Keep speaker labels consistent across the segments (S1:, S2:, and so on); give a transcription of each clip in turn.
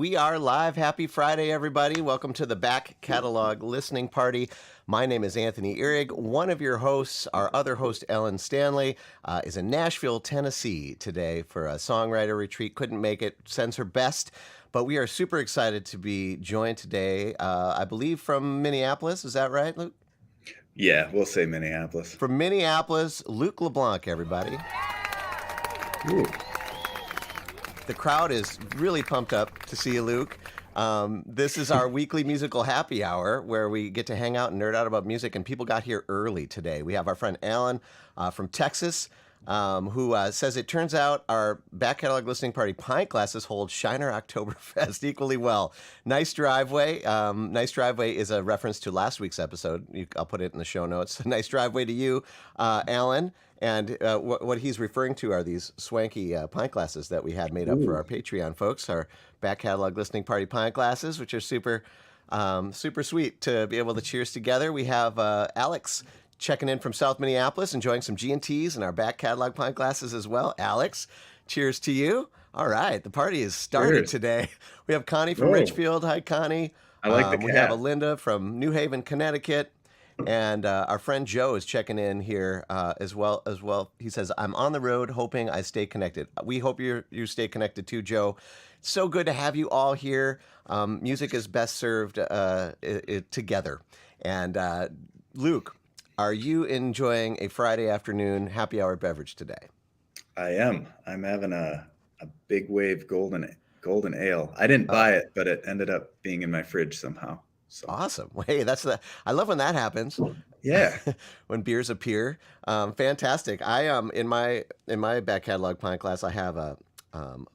S1: We are live. Happy Friday, everybody. Welcome to the Back Catalog Listening Party. My name is Anthony Ihrig. One of your hosts, our other host, Ellen Stanley, is in Nashville, Tennessee today for a songwriter retreat. Couldn't make it, sends her best. But we are super excited to be joined today, I believe, from Minneapolis. Is that right, Luke?
S2: Yeah, we'll say Minneapolis.
S1: From Minneapolis, Luke LeBlanc, everybody.
S2: Ooh.
S1: The crowd is really pumped up to see you, Luke. This is our weekly musical happy hour where we get to hang out and nerd out about music, and people got here early today. We have our friend Alan from Texas who says it turns out our back catalog listening party pint glasses hold Shiner Oktoberfest equally well. Nice driveway. Nice driveway is a reference to last week's episode. I'll put it in the show notes. Nice driveway to you, Alan. And what he's referring to are these swanky pint glasses that we had made up for our Patreon folks, our back catalog listening party pint glasses, which are super sweet to be able to cheers together. We have Alex checking in from South Minneapolis, enjoying some G&Ts and our back catalog pint glasses as well. Alex, cheers to you. All right, the party is started today. We have Connie from Richfield. Hi, Connie.
S2: I like the cat.
S1: We have Alinda from New Haven, Connecticut. And our friend Joe is checking in here as well. He says, I'm on the road hoping I stay connected. We hope you stay connected too, Joe. So good to have you all here. Music is best served together. And Luke, are you enjoying a Friday afternoon happy hour beverage today?
S2: I am. I'm having a big wave golden ale. I didn't buy it, but it ended up being in my fridge somehow. So.
S1: Awesome. Hey, I love when that happens.
S2: Yeah.
S1: When beers appear. Fantastic. I in my back catalog pint glass, I have a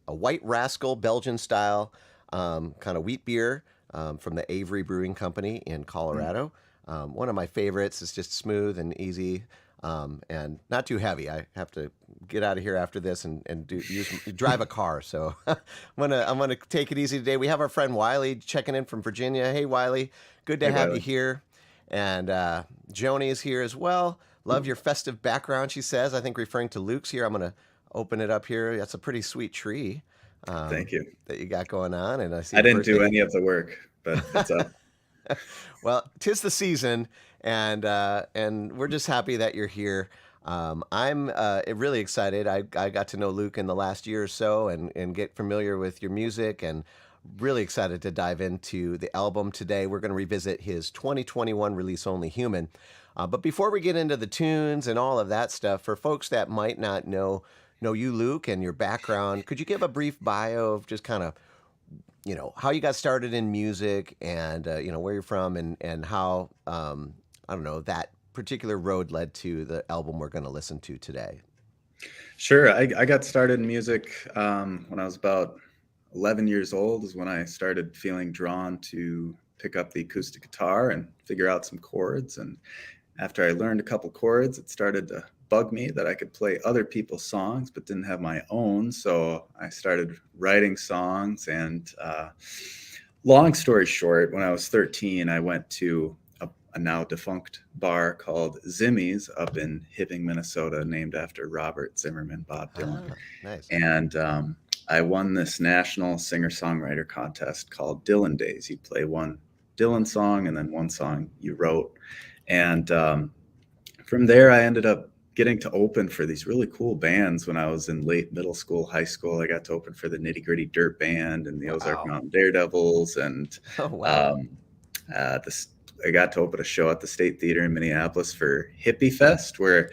S1: White Rascal Belgian style kind of wheat beer from the Ihrig Brewing Company in Colorado. One of my favorites. It's just smooth and easy. And not too heavy. I have to get out of here after this and drive a car. So I'm gonna take it easy today. We have our friend Wiley checking in from Virginia. Hey Wiley, good to have you here. And Joni is here as well. Love your festive background, she says. I think referring to Luke's here. I'm gonna open it up here. That's a pretty sweet tree.
S2: Thank you.
S1: That you got going on. And I
S2: didn't do any of the work, but it's up.
S1: Well, 'tis the season, and we're just happy that you're here. I'm really excited. I got to know Luke in the last year or so and get familiar with your music, and really excited to dive into the album today. We're going to revisit his 2021 release, Only Human. But before we get into the tunes and all of that stuff, for folks that might not know you, Luke, and your background, could you give a brief bio of just kind of how you got started in music and, where you're from and how, that particular road led to the album we're going to listen to today?
S2: Sure. I got started in music when I was about 11 years old is when I started feeling drawn to pick up the acoustic guitar and figure out some chords. And after I learned a couple chords, it started to bug me that I could play other people's songs but didn't have my own. So I started writing songs, and long story short, when I was 13, I went to a now defunct bar called Zimmy's up in Hibbing, Minnesota, named after Robert Zimmerman, Bob Dylan.
S1: Nice.
S2: And I won this national singer-songwriter contest called Dylan Days. You play one Dylan song and then one song you wrote. And from there, I ended up getting to open for these really cool bands when I was in late middle school, high school. I got to open for the Nitty Gritty Dirt Band and the Ozark Mountain Daredevils. And I got to open a show at the State Theater in Minneapolis for Hippie Fest, where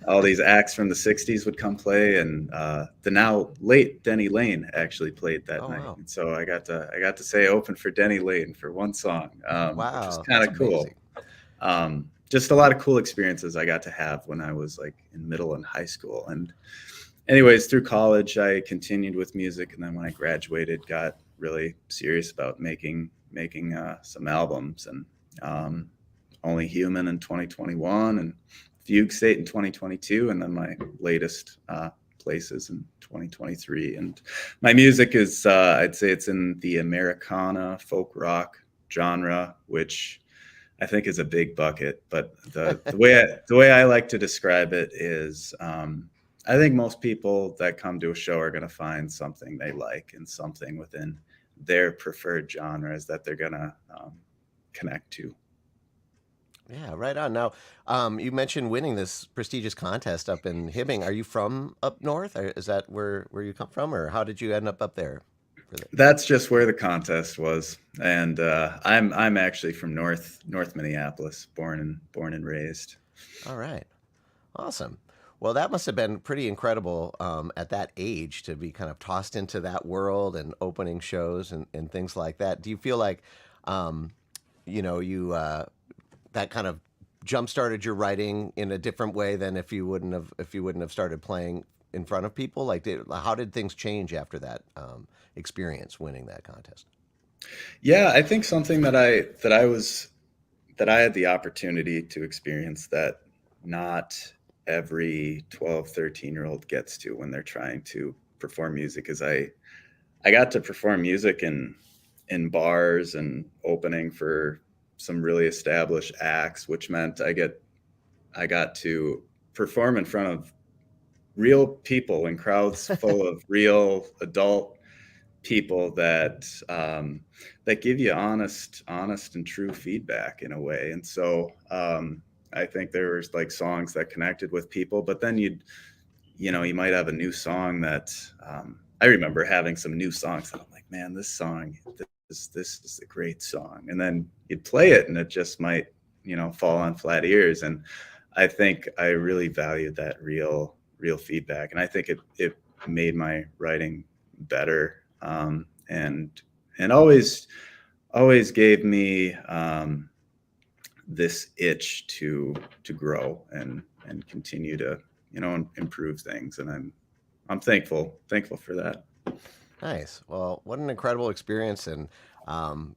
S2: all these acts from the 60s would come play. And the now late Denny Lane actually played that night. Wow. And so I got to say open for Denny Lane for one song, which is kind of cool. Just a lot of cool experiences I got to have when I was like in middle and high school. And anyways, through college, I continued with music. And then when I graduated, got really serious about making some albums, and Only Human in 2021 and Fugue State in 2022. And then my latest Places in 2023. And my music is, I'd say it's in the Americana folk rock genre, which I think is a big bucket, but the way I like to describe it is, I think most people that come to a show are going to find something they like and something within their preferred genres that they're gonna connect to.
S1: Yeah, right on. Now, you mentioned winning this prestigious contest up in Hibbing. Are you from up north? Or is that where you come from, or how did you end up there for that?
S2: That's just where the contest was, and I'm actually from North Minneapolis, born and raised.
S1: All right, awesome. Well, that must have been pretty incredible at that age to be kind of tossed into that world and opening shows and things like that. Do you feel like, um, you that kind of jump started your writing in a different way than if you wouldn't have started playing in front of people? Like, how did things change after that experience winning that contest?
S2: Yeah, I think something that I had the opportunity to experience that not every 12, 13-year-old gets to when they're trying to perform music is I got to perform music in bars and opening for some really established acts, which meant I got to perform in front of real people in crowds full of real adult people that give you honest and true feedback in a way. And so I think there was like songs that connected with people, but then you might have a new song that I remember having some new songs that I'm like, man, this is a great song. And then you'd play it and it just might, fall on flat ears. And I think I really valued that real feedback. And I think it made my writing better. And always gave me this itch to grow and continue to improve things, and I'm thankful for that.
S1: Nice. Well, what an incredible experience, and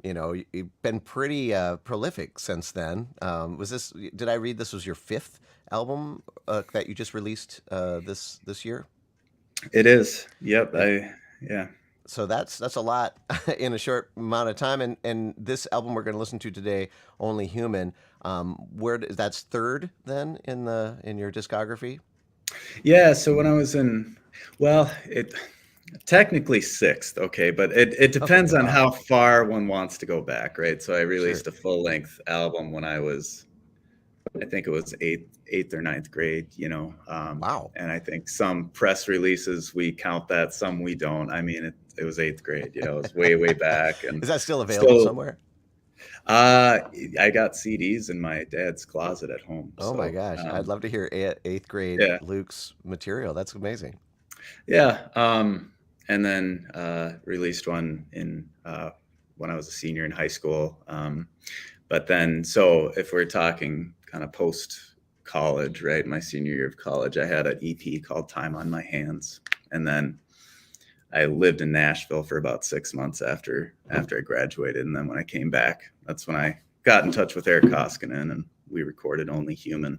S1: you've been pretty prolific since then. Was this? Did I read this was your fifth album that you just released this year?
S2: It is. Yep.
S1: Yeah.
S2: Yeah.
S1: So that's a lot in a short amount of time. And this album we're going to listen to today, "Only Human," that's third then in your discography.
S2: Yeah. So when I was it technically sixth, okay, but it
S1: Okay,
S2: depends on
S1: wow,
S2: how far one wants to go back, right? So I
S1: sure,
S2: released a full length album when I think it was eighth or ninth grade,
S1: wow.
S2: and I think some press releases we count that, some we don't. I mean, it was eighth grade, it was way back, and
S1: Is that still available
S2: still,
S1: somewhere?
S2: uh, I got CDs in my dad's closet at home.
S1: Oh my
S2: So,
S1: gosh, I'd love to hear eighth grade
S2: yeah,
S1: Luke's material. That's amazing.
S2: yeah. And then released one in when I was a senior in high school. But then, so if we're talking kind of post college, right? My senior year of college, I had an EP called "Time on My Hands," and then I lived in Nashville for about 6 months after I graduated, and then when I came back, that's when I got in touch with Eric Koskinen, and we recorded "Only Human."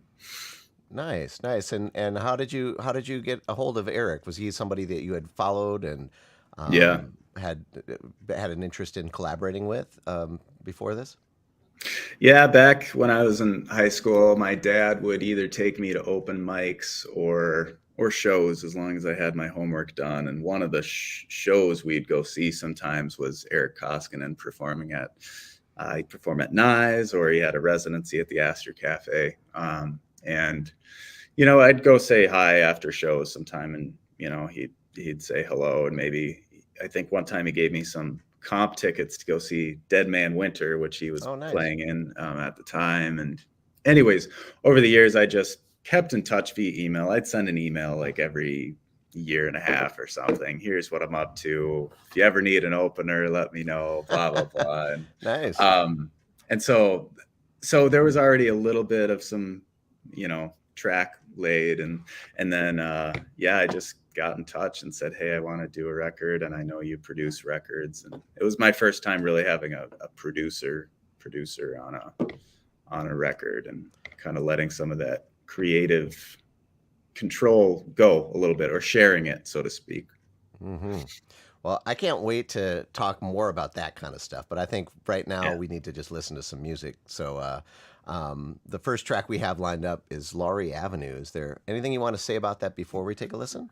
S1: Nice, nice. And how did you get a hold of Eric? Was he somebody that you had followed and
S2: Yeah.
S1: had an interest in collaborating with before this?
S2: Yeah, back when I was in high school, my dad would either take me to open mics or shows as long as I had my homework done. And one of the shows we'd go see sometimes was Eric Koskinen performing at. He'd perform at Nye's, or he had a residency at the Astor Cafe. And I'd go say hi after shows sometime, and he'd say hello, and maybe I think one time he gave me some comp tickets to go see Dead Man Winter, which he was
S1: Oh, nice.
S2: playing in at the time. And anyways, over the years, I just kept in touch via email. I'd send an email like every year and a half or something. Here's what I'm up to. If you ever need an opener, let me know. Blah blah blah. And
S1: Nice.
S2: um, and so there was already a little bit of some, track laid, and then I just got in touch and said, hey, I want to do a record, and I know you produce records, and it was my first time really having a producer on a record, and kind of letting some of that creative control go a little bit, or sharing it, so to speak.
S1: Hmm. Well, I can't wait to talk more about that kind of stuff, but I think right now
S2: Yeah.
S1: we need to just listen to some music. So, the first track we have lined up is Laurie Avenue. Is there anything you want to say about that before we take a listen?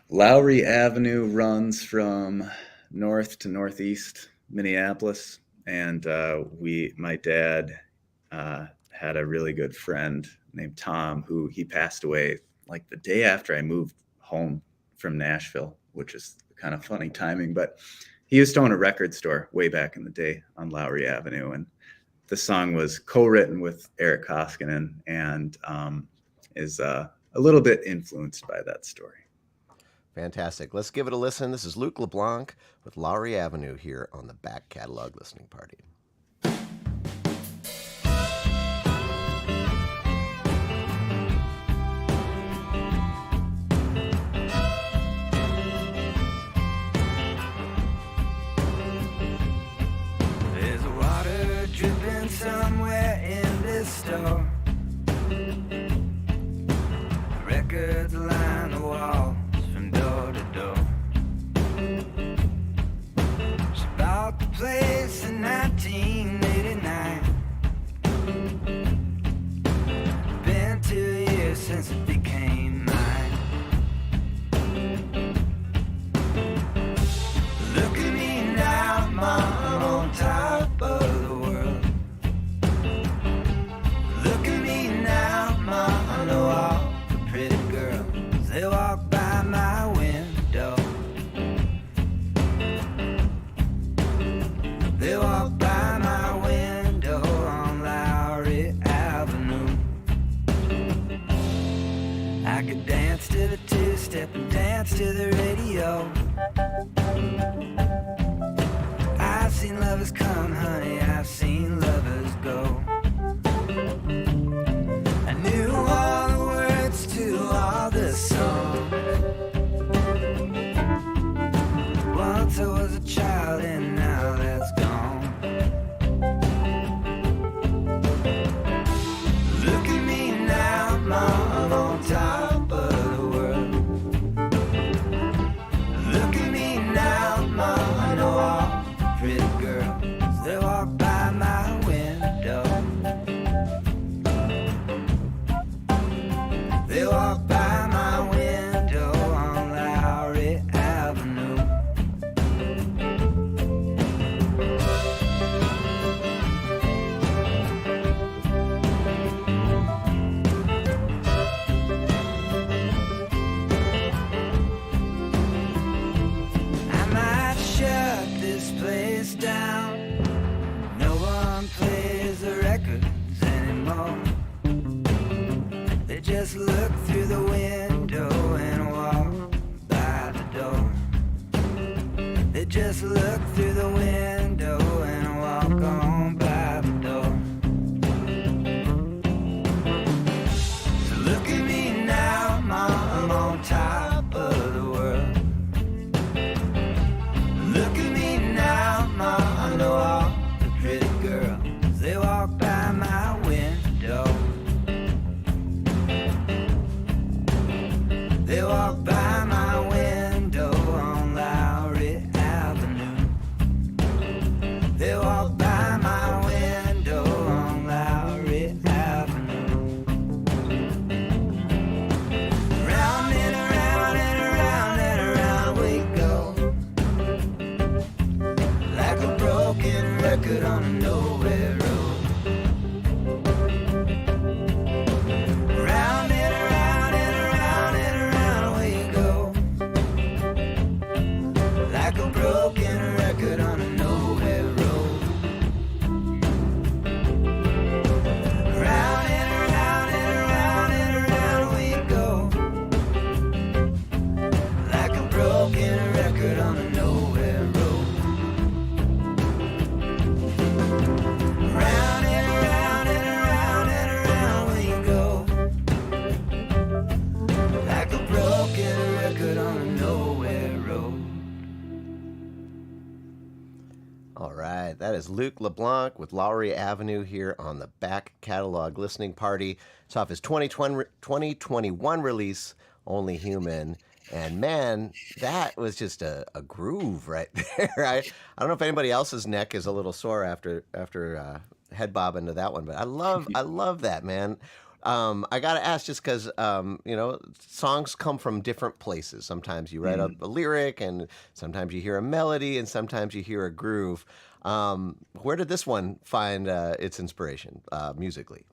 S2: Lowry Avenue runs from north to northeast Minneapolis, and my dad had a really good friend named Tom who he passed away like the day after I moved home from Nashville, which is kind of funny timing. But he used to own a record store way back in the day on Lowry Avenue, and the song was co-written with Eric Koskinen and is a little bit influenced by that story.
S1: Fantastic. Let's give it a listen. This is Luke LeBlanc with Lowry Avenue here on the Back Catalog Listening Party.
S3: There's water dripping somewhere in this store. Records line the walls from door to door. She bought the place in 1989. Been 2 years since it became mine. Look at me now, Mom, on top of the world. Look at me now, Mom, on the wall. Pretty girls, they walk by my window. They walk by my window on Lowry Avenue. I could dance to the two-step and dance to the radio. I've seen lovers come, honey, I've seen lovers go. I knew all the words to all the songs. Once I was a child and now that's gone. Look at me now, Mom, on top of the world. Look at me now, Mom, on the wall. Pretty girls, they walk by my window. They walk by my window on Lowry Avenue. I might shut this place down. No one plays the records anymore. They just look through the window and walk by the door. They just look through the window and walk on by the door. So look at me now, Mom, on top of the world. Look at me now, Mom, on the wall. The pretty girls, they walk by my window. They walk by my window on Lowry Avenue. They walk by my window on Lowry Avenue. Round and around and around and around we go. Like a broken record on a nowhere road. Round and around and around and around we go. Like a broken record on a nowhere road. Round and around and around and around we go. Like a broken record on a nowhere road. Round and around and around and around we go. Like a broken record on a nowhere road.
S1: All right, that is Luke LeBlanc with Lowry Avenue here on the Back Catalog Listening Party. It's off his 2021 release, Only Human. And man, that was just a groove right there. I don't know if anybody else's neck is a little sore after head bobbing to that one, but I love that, man. I gotta ask, just because songs come from different places. Sometimes you write a lyric, and sometimes you hear a melody, and sometimes you hear a groove. Where did this one find its inspiration musically?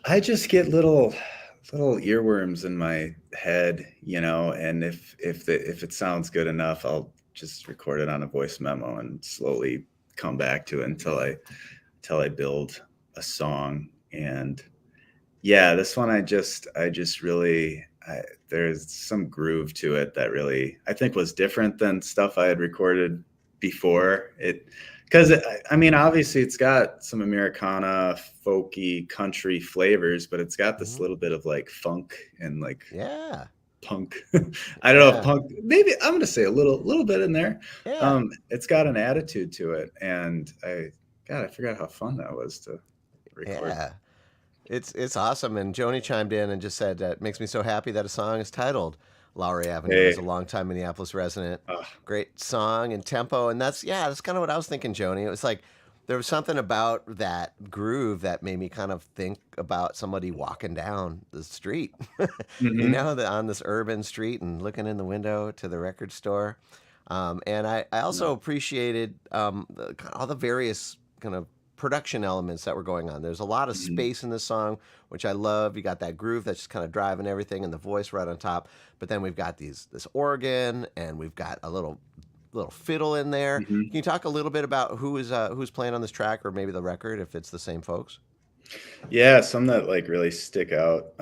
S2: I just get little earworms in my head, and if it sounds good enough, I'll just record it on a voice memo and slowly come back to it until I build a song. And yeah, this one I just really there's some groove to it that really I think was different than stuff I had recorded before. Because I mean, obviously it's got some Americana, folky, country flavors, but it's got this little bit of like funk and like
S1: Yeah,
S2: punk. I don't know if
S1: yeah,
S2: punk. Maybe I'm gonna say a little bit in there.
S1: yeah,
S2: It's got an attitude to it, and I forgot how fun that was to record.
S1: yeah. It's awesome. And Joni chimed in and just said that it makes me so happy that a song is titled Lowry Avenue, as
S2: Hey,
S1: a longtime Minneapolis resident.
S2: uh,
S1: Great song and tempo. And that's kind of what I was thinking, Joni. It was like there was something about that groove that made me kind of think about somebody walking down the street,
S2: mhm,
S1: on this urban street and looking in the window to the record store. And I
S2: no,
S1: also appreciated all the various kind of production elements that were going on. There's a lot of
S2: mhm,
S1: space in this song, which I love. You got that groove that's just kind of driving everything, and the voice right on top. But then we've got this organ, and we've got a little fiddle in there.
S2: mhm.
S1: Can you talk a little bit about who's playing on this track, or maybe the record, if it's the same folks?
S2: Yeah, some that like really stick out.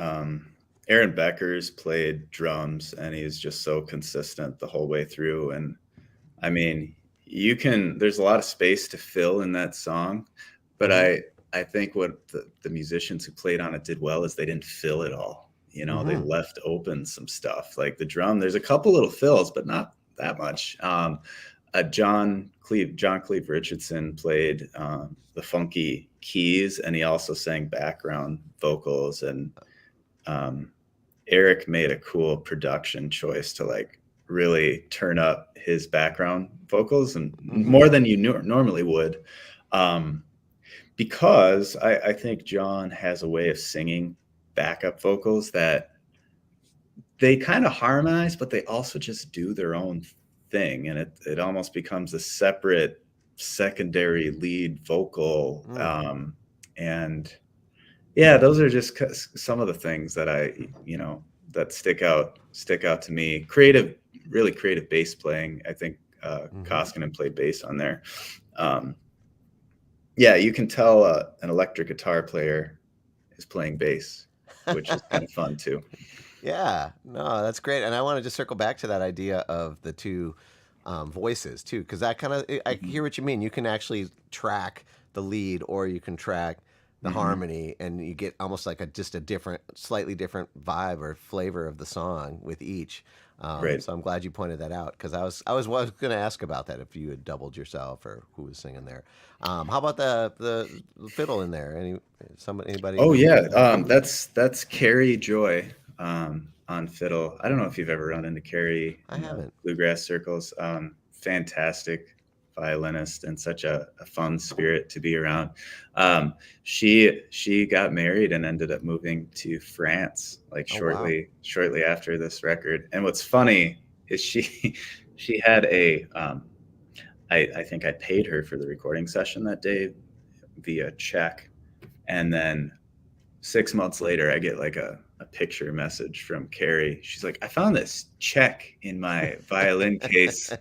S2: Aaron Becker's played drums, and he's just so consistent the whole way through. And I mean, there's a lot of space to fill in that song, but
S1: Mm-hmm.
S2: I think what the musicians who played on it did well is they didn't fill it all. They
S1: Mm-hmm.
S2: left open some stuff like the drum. There's a couple little fills, but not that much. John Cleve Richardson played the funky keys, and he also sang background vocals. And um, Eric made a cool production choice to like really turn up his background vocals and
S1: Mm-hmm.
S2: more than you normally would. Um, because I think John has a way of singing backup vocals that they kind of harmonize, but they also just do their own thing. And it almost becomes a separate secondary lead vocal.
S1: Mm.
S2: And yeah, those are just some of the things that that stick out to me. Really creative bass playing. I think
S1: Mm-hmm.
S2: Koskinen played bass on there. Um, yeah, you can tell an electric guitar player is playing bass, which is kind of fun too.
S1: Yeah, no, that's great. And I want to just circle back to that idea of the two voices too, because I
S2: Mhm,
S1: hear what you mean. You can actually track the lead, or you can track the
S2: mhm.
S1: harmony, and you get almost like just a different, slightly different vibe or flavor of the song with each.
S2: Right.
S1: So I'm glad you pointed that out, because I was going to ask about that, if you had doubled yourself or who was singing there. How about the fiddle in there? Anybody
S2: Oh
S1: know?
S2: yeah, that's Carrie Joy on fiddle. I don't know if you've ever run into Carrie
S1: I
S2: in the
S1: haven't.
S2: bluegrass circles. Fantastic violinist and such a fun spirit to be around. She got married and ended up moving to France like
S1: Oh wow.
S2: shortly after this record. And what's funny is she had I think I paid her for the recording session that day via check, and then 6 months later, I get like a picture message from Carrie. She's like, I found this check in my violin case,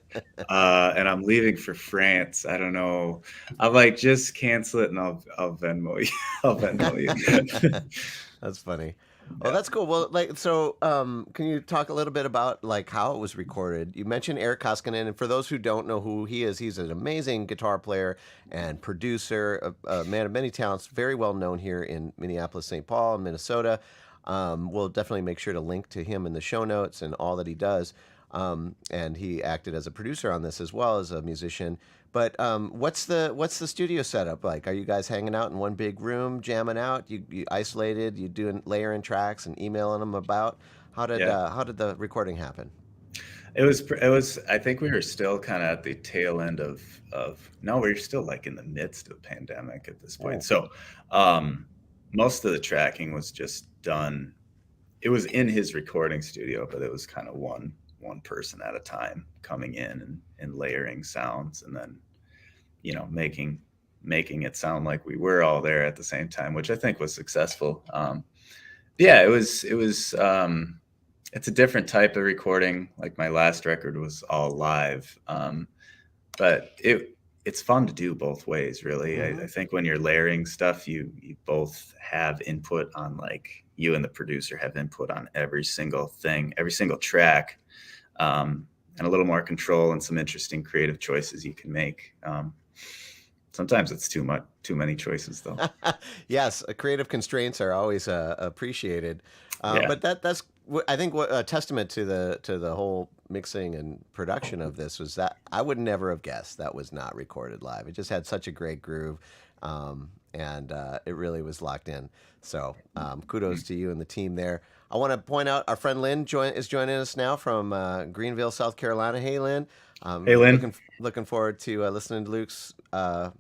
S2: and I'm leaving for France. I don't know. I'm like, just cancel it and I'll Venmo you. I'll Venmo you.
S1: That's funny. Oh,
S2: Yeah.
S1: that's cool. Well, like, so, can you talk a little bit about like how it was recorded? You mentioned Eric Koskinen, and for those who don't know who he is, he's an amazing guitar player and producer, a man of many talents, very well known here in Minneapolis, St. Paul, and Minnesota. We'll definitely make sure to link to him in the show notes and all that he does. And he acted as a producer on this as well as a musician. But what's the studio setup like? Are you guys hanging out in one big room, jamming out? You isolated? You doing layering tracks and emailing them about?
S2: Yeah.
S1: How did the recording happen?
S2: It was I think we were still kind of at the tail end of no, we are still like in the midst of pandemic at this point.
S1: Oh,
S2: So, um most of the tracking was just done. It was in his recording studio, but it was kind of one person at a time coming in and layering sounds, and then, you know, making it sound like we were all there at the same time, which I think was successful. Yeah, it was. It's a different type of recording. Like my last record was all live, but it's fun to do both ways, really. I think when you're layering stuff, you both have input on, like, you and the producer have input on every single thing, every single track, and a little more control and some interesting creative choices you can make. Sometimes it's too many choices, though.
S1: Yes, creative constraints are always appreciated,
S2: Yeah.
S1: but that's I think what a testament to the whole mixing and production of this was that I would never have guessed that was not recorded live. It just had such a great groove, and it really was locked in. So kudos to you and the team there. I want to point out our friend Lynn is joining us now from Greenville, South Carolina. Hey, Lynn.
S2: Hey, Lynn.
S1: Looking forward to listening to Luke's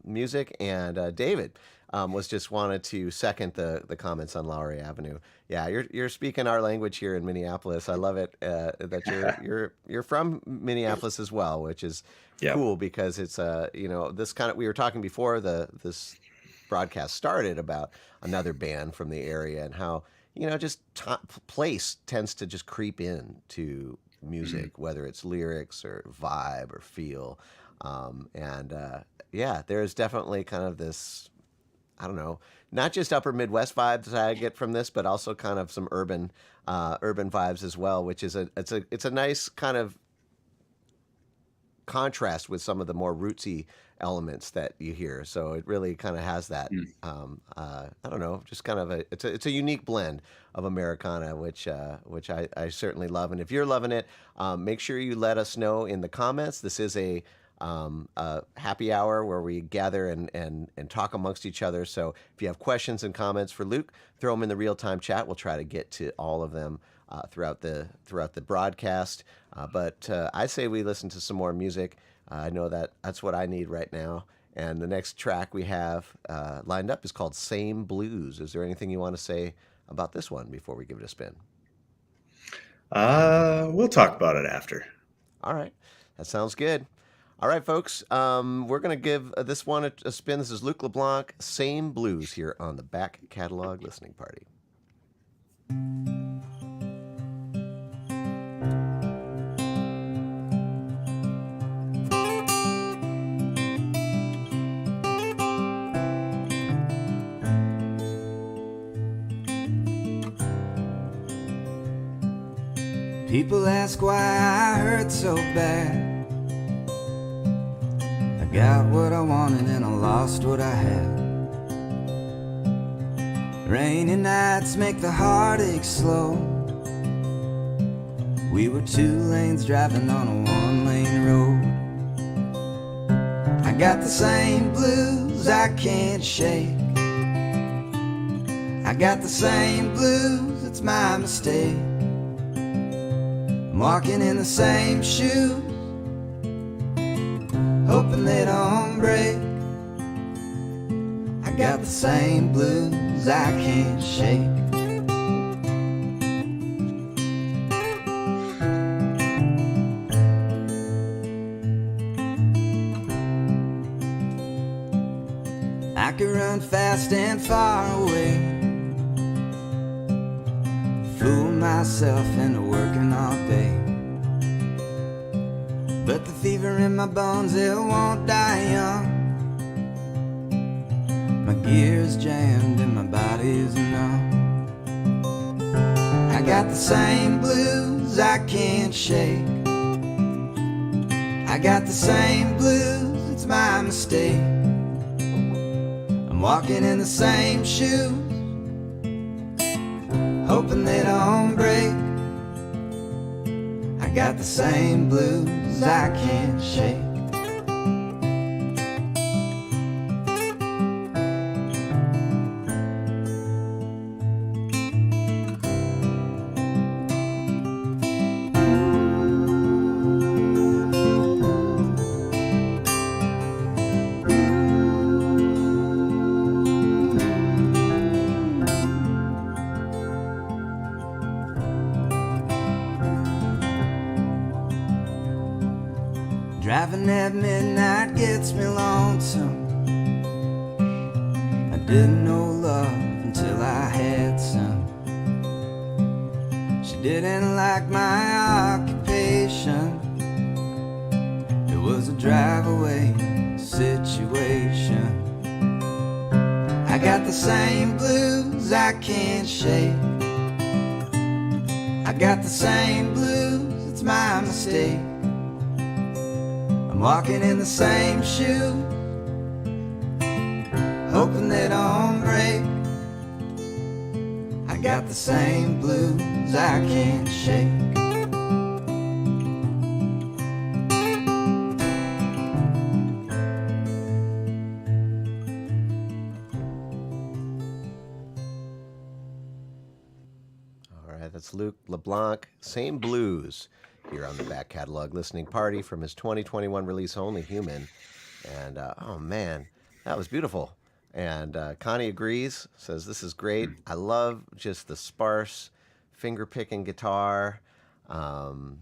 S1: music. And David was just wanted to second the comments on Lowry Avenue. Yeah, you're speaking our language here in Minneapolis. I love it that you're from Minneapolis as well, which is cool because it's this kind of, we were talking before this broadcast started about another band from the area and how just place tends to just creep in to music, whether it's lyrics or vibe or feel. There's definitely kind of this, I don't know, not just upper Midwest vibes that I get from this, but also kind of some urban vibes as well, which is it's a nice kind of contrast with some of the more rootsy elements that you hear. So it really kind of has that, I don't know, just kind of it's a unique blend of Americana, which I certainly love. And if you're loving it, make sure you let us know in the comments. This is a happy hour where we gather and talk amongst each other. So if you have questions and comments for Luke, throw them in the real-time chat. We'll try to get to all of them throughout the broadcast. But I say we listen to some more music. I know that's what I need right now. And the next track we have lined up is called Same Blues. Is there anything you want to say about this one before we give it a spin?
S2: We'll talk about it after.
S1: All right. That sounds good. All right, folks. We're going to give this one a spin. This is Luke LeBlanc, Same Blues, here on the Back Catalog Listening Party.
S3: People ask why I hurt so bad. I got what I wanted and I lost what I had. Rainy nights make the heartache slow. We were 2 lanes driving on a 1-lane road. I got the same blues I can't shake. I got the same blues, it's my mistake. I'm walking in the same shoes, hoping they don't break. I got the same blues I can't shake. I could run fast and far away, fool myself into working all day. But the fever in my bones, it won't die young. My gear's jammed and my body's numb. I got the same blues I can't shake. I got the same blues, it's my mistake. I'm walking in the same shoes, hoping they don't break. I got the same blues I can't shake. Driving at midnight gets me lonesome. I didn't know love until I had some. She didn't like my occupation. It was a drive away situation. I got the same blues I can't shake. I got the same blues, it's my mistake. I'm walking in the same shoe, hoping they don't break. I got the same blues I can't shake.
S1: That's Luke LeBlanc, Same Blues, here on the Back Catalog Listening Party from his 2021 release, Only Human. And, oh man, that was beautiful. And Connie agrees, says, this is great. I love just the sparse finger-picking guitar and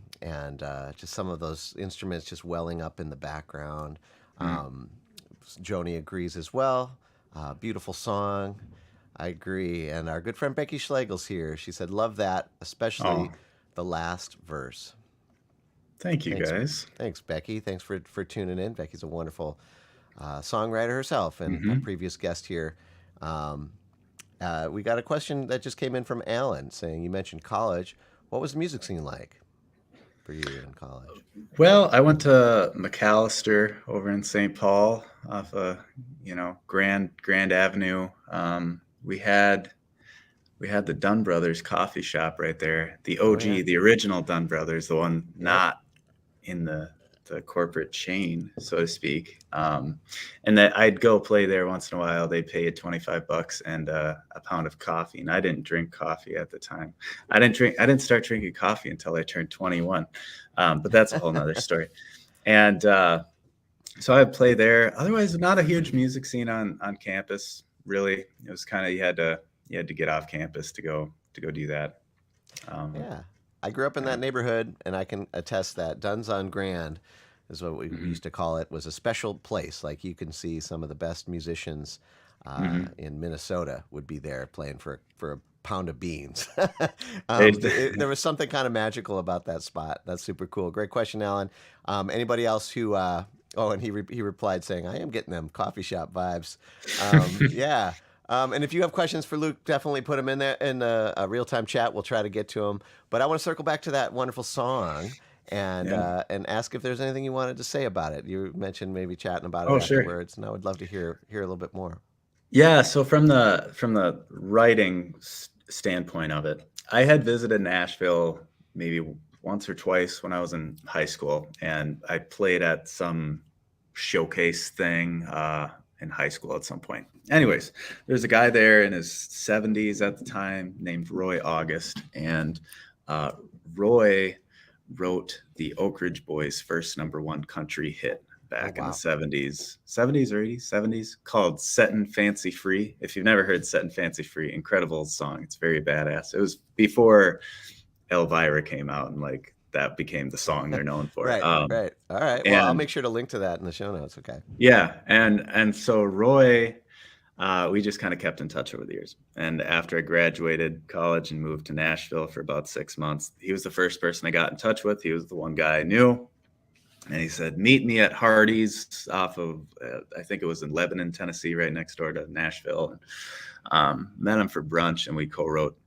S1: just some of those instruments just welling up in the background. Joni agrees as well. Beautiful song. I agree. And our good friend Becky Schlegel's here. She said, love that, especially the last verse.
S2: Thanks, guys.
S1: Thanks, Becky. Thanks for tuning in. Becky's a wonderful songwriter herself and a previous guest here. We got a question that just came in from Alan saying, you mentioned college. What was the music scene like for you in college?
S2: Well, I went to McAllister over in St. Paul off of, Grand Avenue. We had the Dunn Brothers coffee shop right there. The OG, the original Dunn Brothers, the one not in the corporate chain, so to speak. And that I'd go play there once in a while. They'd pay you $25 and a pound of coffee. And I didn't drink coffee at the time. I didn't start drinking coffee until I turned 21. But that's a whole nother story. And so I'd play there. Otherwise, not a huge music scene on campus. Really, it was kind of you had to get off campus to go do that.
S1: I grew up in that neighborhood, and I can attest that Dunn's on Grand is what we used to call it. Was a special place. Like you can see some of the best musicians in Minnesota would be there playing for a pound of beans. There was something kind of magical about that spot. That's super cool. Great question, Alan. Anybody else who? And he replied saying, I am getting them coffee shop vibes. And if you have questions for Luke, definitely put them in there in a real-time chat. We'll try to get to them. But I want to circle back to that wonderful song and ask if there's anything you wanted to say about it. You mentioned maybe chatting about it afterwards, and I would love to hear a little bit more.
S2: Yeah, so from the writing standpoint of it, I had visited Nashville maybe once or twice when I was in high school, and I played at some showcase thing in high school at some point. Anyways, there's a guy there in his 70s at the time named Roy August, and Roy wrote the Oak Ridge Boys' first #1 country hit back in the 70s or 70s, called Settin' Fancy Free. If you've never heard Settin' Fancy Free, incredible song. It's very badass. It was before Elvira came out and that became the song they're known for.
S1: Right. All right. Well, I'll make sure to link to that in the show notes. Okay.
S2: Yeah. And so Roy, we just kind of kept in touch over the years. And after I graduated college and moved to Nashville for about 6 months, he was the first person I got in touch with. He was the one guy I knew. And he said, meet me at Hardee's off of, I think it was in Lebanon, Tennessee, right next door to Nashville. And met him for brunch, and we co-wrote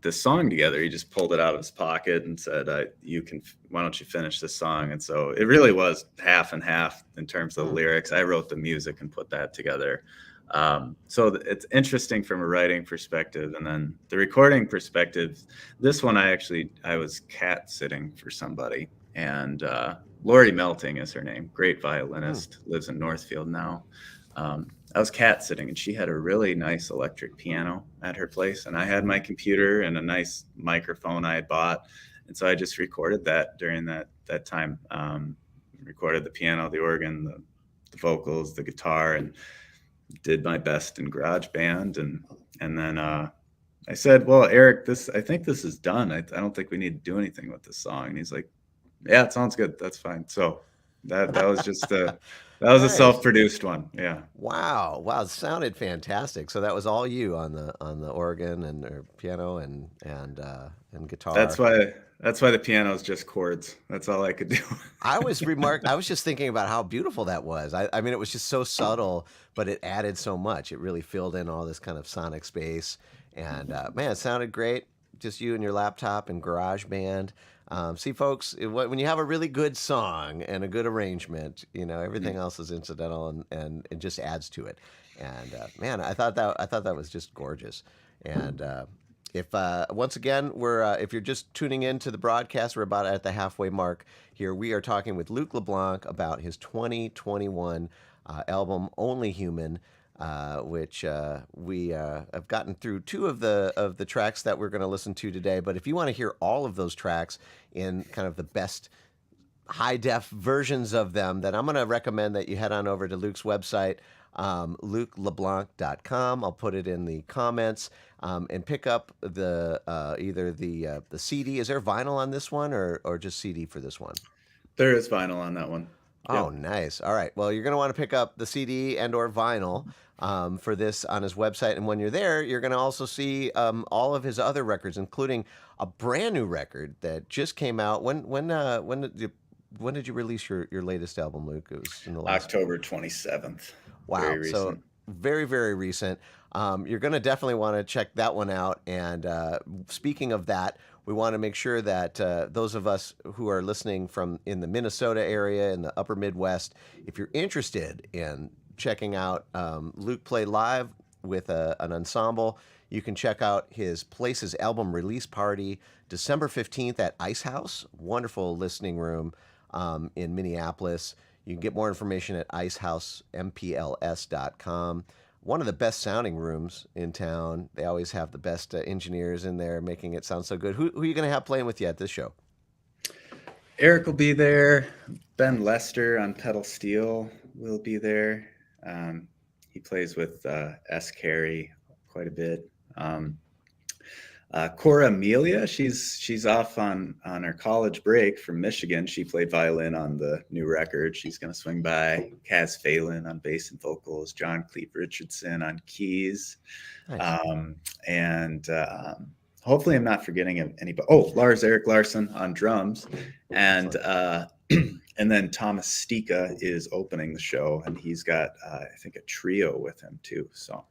S2: this song together. He just pulled it out of his pocket and said, why don't you finish this song? And so it really was half and half in terms of the lyrics. I wrote the music and put that together. So it's interesting from a writing perspective. And then the recording perspective, this one, I was cat sitting for somebody, and Lori Melting is her name. Great violinist, lives in Northfield now. I was cat sitting, and she had a really nice electric piano at her place, and I had my computer and a nice microphone I had bought. And so I just recorded that during that time. Recorded the piano, the organ, the vocals, the guitar, and did my best in GarageBand. And then I said, well, Eric, I think this is done. I don't think we need to do anything with this song. And he's like, yeah, it sounds good. That's fine. So That was just a
S1: Nice.
S2: self-produced one. Yeah.
S1: Wow. Wow. It sounded fantastic. So that was all you on the organ and or piano and
S2: That's
S1: guitar.
S2: why that's why the piano is just chords. That's all I could do.
S1: I was just thinking about how beautiful that was. I mean, it was just so subtle, but it added so much. It really filled in all this kind of sonic space. And man, it sounded great. Just you and your laptop and GarageBand. See, folks, when you have a really good song and a good arrangement, everything else is incidental and it just adds to it. And man, I thought that was just gorgeous. And if once again we're if you're just tuning in to the broadcast, we're about at the halfway mark here. We are talking with Luke LeBlanc about his 2021 album "Only Human," which we have gotten through two of the tracks that we're going to listen to today. But if you want to hear all of those tracks in kind of the best high def versions of them, then I'm going to recommend that you head on over to Luke's website, lukeleblanc.com. I'll put it in the comments, and pick up the either the CD. Is there vinyl on this one or just CD for this one?
S2: There is vinyl on that one.
S1: Oh,
S2: Yep.
S1: nice. All right. Well, you're going to want to pick up the CD and or vinyl for this on his website. And when you're there, you're going to also see all of his other records, including a brand new record that just came out. When did you release your latest album, Luke? It was in the last.
S2: October 27th.
S1: Wow.
S2: Very
S1: So
S2: recent.
S1: very, very recent. You're going to definitely want to check that one out. And speaking of that, we want to make sure that those of us who are listening from in the Minnesota area, in the upper Midwest, if you're interested in checking out Luke play live with an ensemble, you can check out his Places album release party December 15th at Ice House, wonderful listening room in Minneapolis. You can get more information at icehouseMPLS.com. One of the best sounding rooms in town. They always have the best engineers in there making it sound so good. Who are you going to have playing with you at this show?
S2: Eric will be there. Ben Lester on pedal steel will be there. He plays with S. Carey quite a bit. Cora Amelia, she's off on her college break from Michigan. She played violin on the new record. She's going to swing by. Kaz Phelan on bass and vocals. John Cleve Richardson on keys.
S1: Nice.
S2: And hopefully I'm not forgetting anybody. Oh, Eric Larson on drums. And and then Thomas Stika is opening the show, and he's got I think a trio with him too. So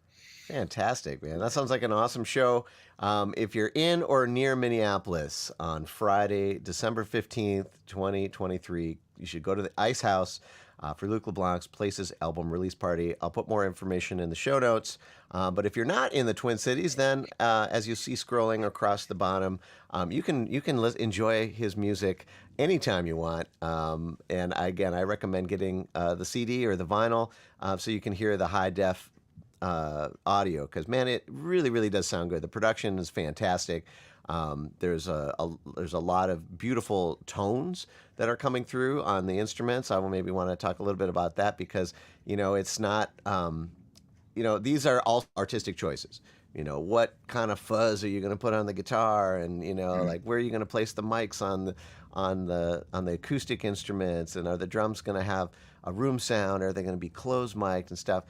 S1: Fantastic, man. That sounds like an awesome show. If you're in or near Minneapolis on Friday, December 15th, 2023, you should go to the Ice House for Luke LeBlanc's Places album release party. I'll put more information in the show notes. But if you're not in the Twin Cities, then as you see scrolling across the bottom, you can enjoy his music anytime you want. And again, I recommend getting the CD or the vinyl so you can hear the high def audio, because man, it really, really does sound good. The production is fantastic. There's a lot of beautiful tones that are coming through on the instruments. I will maybe want to talk a little bit about that because it's not these are all artistic choices. What kind of fuzz are you going to put on the guitar, and like where are you going to place the mics on the acoustic instruments, and are the drums going to have a room sound, are they going to be closed mic'd and stuff.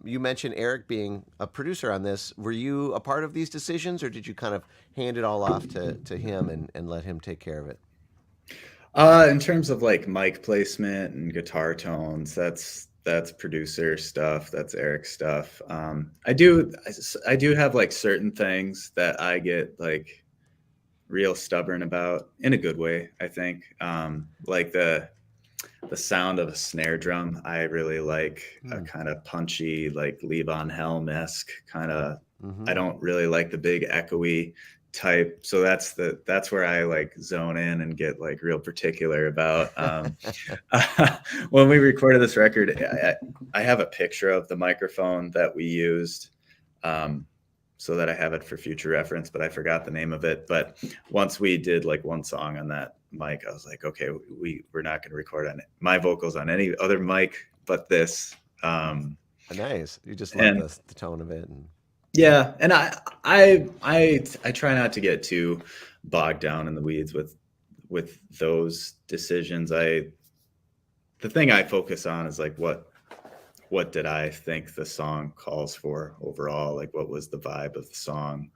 S1: You mentioned Eric being a producer on this. Were you a part of these decisions, or did you kind of hand it all off to him and let him take care of it?
S2: In terms of like mic placement and guitar tones, that's producer stuff. That's Eric stuff. I do have like certain things that I get like real stubborn about in a good way, I think. Like the sound of a snare drum. I really like a kind of punchy, like Levon Helm-esque kind of. I don't really like the big echoey type. So that's where I like zone in and get like real particular about. When we recorded this record, I have a picture of the microphone that we used, so that I have it for future reference, but I forgot the name of it. But once we did like one song on that mic, I was like, okay, we're not going to record on my vocals on any other mic but this.
S1: Nice. You just love the tone of it.
S2: Yeah, and I try not to get too bogged down in the weeds with those decisions. the thing I focus on is like what did I think the song calls for overall? Like what was the vibe of the song?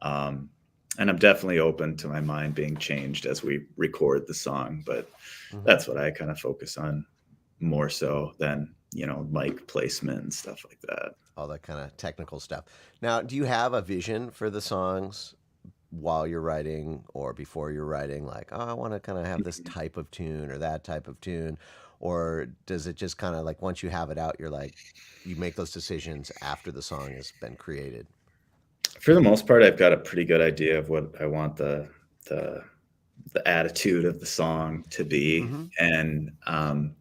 S2: And I'm definitely open to my mind being changed as we record the song, but that's what I kind of focus on more so than, mic placement and stuff like that.
S1: All that kind of technical stuff. Now, do you have a vision for the songs while you're writing or before you're writing? Like, oh, I want to kind of have this type of tune or that type of tune. Or does it just kind of like once you have it out, you're like, you make those decisions after the song has been created?
S2: For the most part, I've got a pretty good idea of what I want the attitude of the song to be. And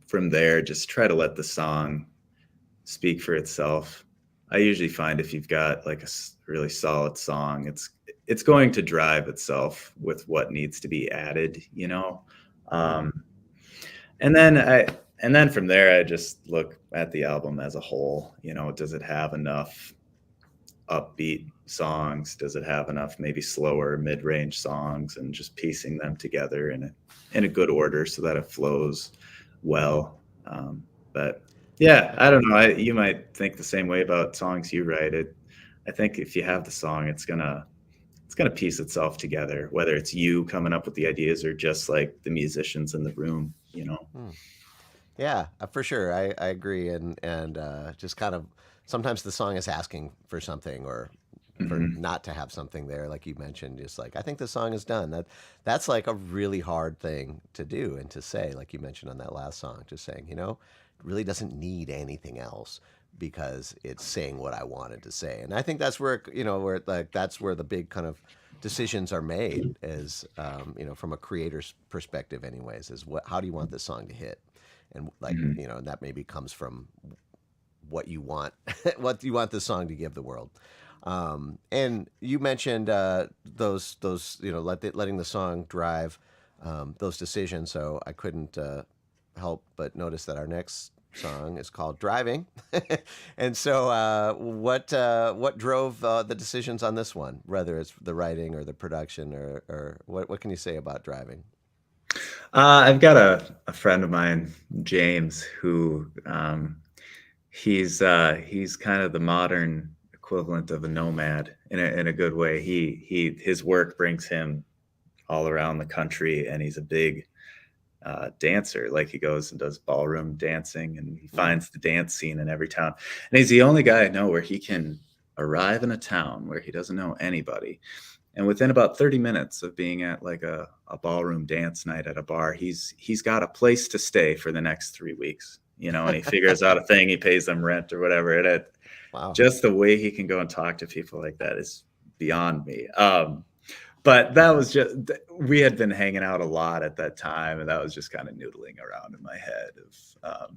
S2: from there, just try to let the song speak for itself. I usually find if you've got like a really solid song, it's going to drive itself with what needs to be added, and then from there, I just look at the album as a whole. Does it have enough upbeat songs? Does it have enough maybe slower mid-range songs, and just piecing them together in a good order so that it flows well. But yeah, I don't know. You might think the same way about songs you write. I think if you have the song, it's gonna piece itself together, whether it's you coming up with the ideas or just like the musicians in the room,
S1: Yeah, for sure. I agree. And just kind of sometimes the song is asking for something or for not to have something there, like you mentioned. Just like, I think the song is done. That's like a really hard thing to do and to say, like you mentioned on that last song, just saying, it really doesn't need anything else because it's saying what I wanted to say. And I think that's where, that's where the big kind of decisions are made is, from a creator's perspective anyways, is how do you want this song to hit? And like, and that maybe comes from what you want, what you want this song to give the world. And you mentioned those letting the song drive those decisions. So I couldn't help but notice that our next song is called "Driving," and so what drove the decisions on this one, whether it's the writing or the production, or what can you say about "Driving"?
S2: I've got a friend of mine, James, who he's kind of the modern equivalent of a nomad in a good way. His work brings him all around the country, and he's a big dancer. Like he goes and does ballroom dancing, and he finds the dance scene in every town. And he's the only guy I know where he can arrive in a town where he doesn't know anybody, and within about 30 minutes of being at like a ballroom dance night at a bar, he's got a place to stay for the next 3 weeks, and he figures out a thing, he pays them rent or whatever. And
S1: Wow.
S2: Just the way he can go and talk to people like that is beyond me. But that was just, we had been hanging out a lot at that time, and that was just kind of noodling around in my head of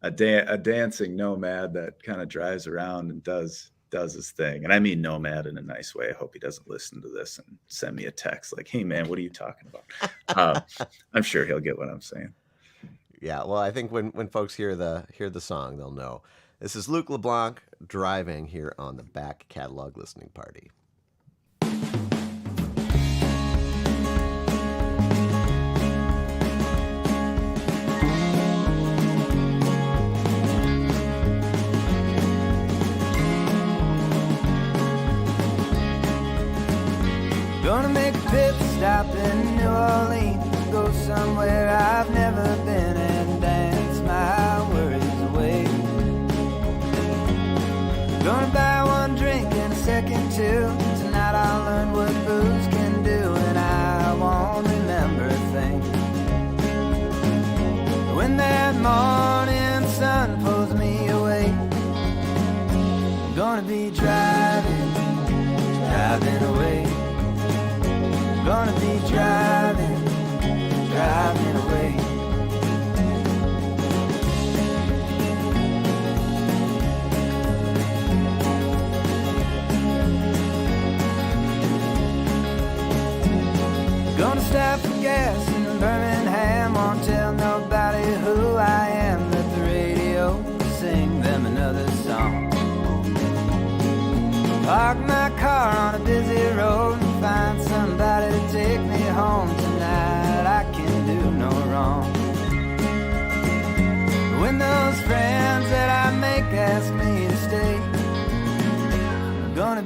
S2: a dancing nomad that kind of drives around and does his thing. And I mean nomad in a nice way. I hope he doesn't listen to this and send me a text like, "Hey man, what are you talking about?" I'm sure he'll get what I'm saying.
S1: Yeah, well, I think when folks hear the song, they'll know. This is Luke LeBlanc, "Driving," here on the Back Catalog Listening Party.
S3: Gonna make a pit stop in New Orleans, go somewhere I've never been and dance my worries away. Gonna buy one drink and a second too. Tonight I'll learn what booze can do, and I won't remember a thing. When that morning sun pulls me away, I'm gonna be driving away. Gonna be driving away. Gonna stop for gas in Birmingham, won't tell nobody who I am. Let the radio sing them another song. Park my car on a busy road and find somebody to take me home tonight.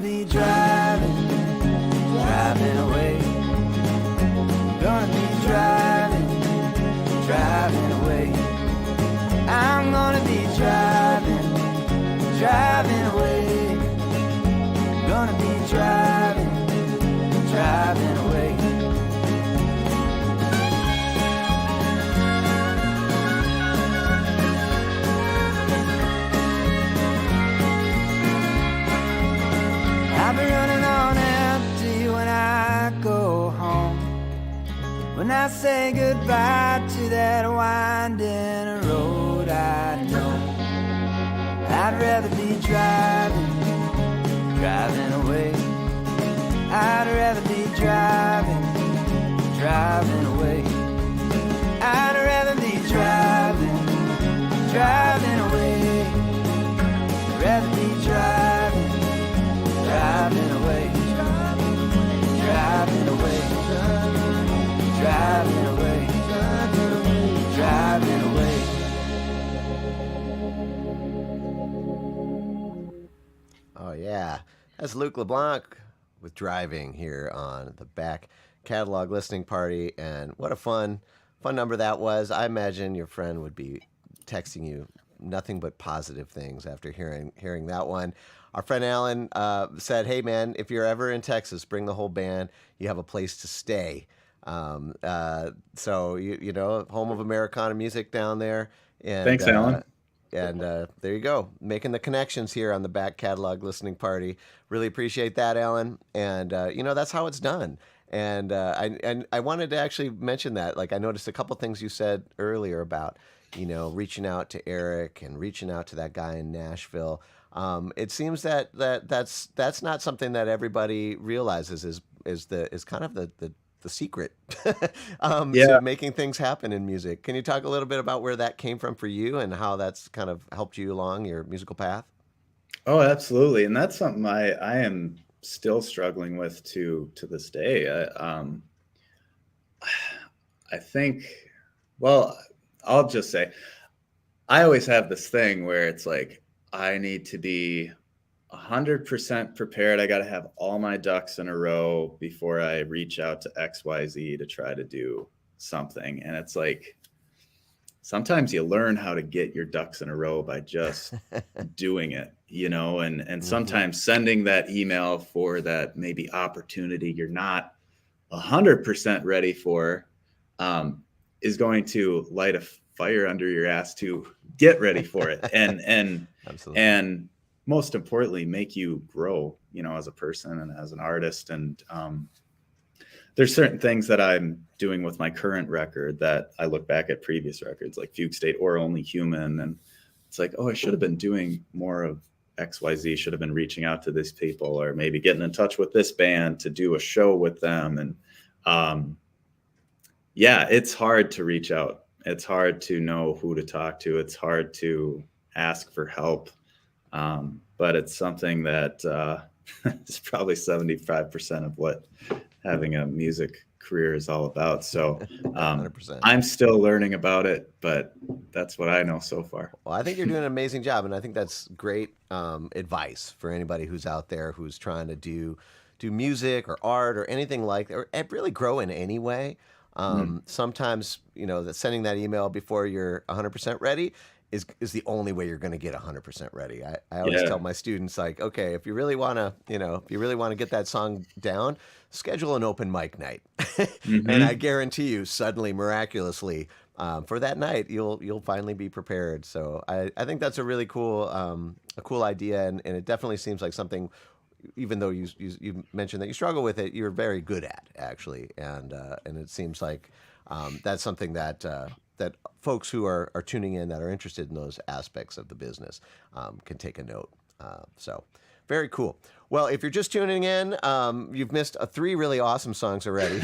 S3: be driving, driving away. Gonna be driving, driving away. I'm gonna be driving, driving away. Gonna be driving, driving away. I'll be running on empty when I go home. When I say goodbye to that winding road I know, I'd rather be driving, driving away. I'd rather be driving, driving away. I'd rather be driving, driving away. I'd rather be driving, driving away, driving away, driving away, driving away.
S1: Oh, yeah. That's Luke LeBlanc with Driving here on the back catalog listening party. And what a fun number that was. I imagine your friend would be texting you nothing but positive things after hearing that one. Our friend Alan said, "Hey man, if you're ever in Texas, bring the whole band. You have a place to stay." So you know, home of Americana music down there. And,
S2: Thanks, Alan.
S1: And there you go, making the connections here on the back catalog listening party. Really appreciate that, Alan. And you know, that's how it's done. And I wanted to actually mention that. Like, I noticed a couple things you said earlier about, you know, reaching out to Ihrig and reaching out to that guy in Nashville. It seems that's not something that everybody realizes is kind of the secret to making things happen in music. Can you talk a little bit about where that came from for you and how that's kind of helped you along your musical path?
S2: Oh, absolutely. And that's something I am still struggling with to this day. I think, well, I'll just say, I always have this thing where it's like, I need to be 100% prepared. I got to have all my ducks in a row before I reach out to XYZ to try to do something. And it's like, sometimes you learn how to get your ducks in a row by just doing it, you know, and sometimes sending that email for that maybe opportunity you're not 100% ready for is going to light a fire under your ass to get ready for it. And
S1: Absolutely.
S2: And most importantly, make you grow, you know, as a person and as an artist. And there's certain things that I'm doing with my current record that I look back at previous records like Fugue State or Only Human. And it's like, oh, I should have been doing more of XYZ, should have been reaching out to these people or maybe getting in touch with this band to do a show with them. And yeah, it's hard to reach out. It's hard to know who to talk to. It's hard to ask for help. But it's something that is probably 75% of what having a music career is all about. So
S1: 100%.
S2: I'm still learning about it, but that's what I know so far.
S1: Well, I think you're doing an amazing job, and I think that's great advice for anybody who's out there who's trying to do music or art or anything like that, or really grow in any way. Sometimes, you know, that sending that email before you're 100% ready is the only way you're going to get 100% ready. I always tell my students, like, okay, if you really want to get that song down, schedule an open mic night. And I guarantee you, suddenly, miraculously, for that night, you'll finally be prepared. So I think that's a really cool idea. And it definitely seems like something, even though you mentioned that you struggle with it, you're very good at, actually. And it seems like that's something that folks who are tuning in that are interested in those aspects of the business can take a note. So very cool. Well, if you're just tuning in, you've missed 3 really awesome songs already.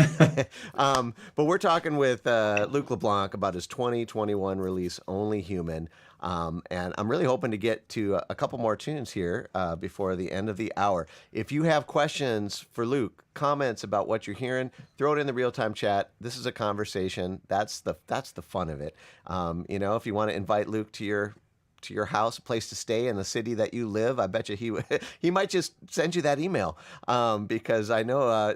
S1: But we're talking with Luke LeBlanc about his 2021 release, Only Human. And I'm really hoping to get to a couple more tunes here before the end of the hour. If you have questions for Luke, comments about what you're hearing, throw it in the real-time chat. This is a conversation. That's the fun of it. You know, if you want to invite Luke to to your house, a place to stay in the city that you live, I bet you he might just send you that email, because I know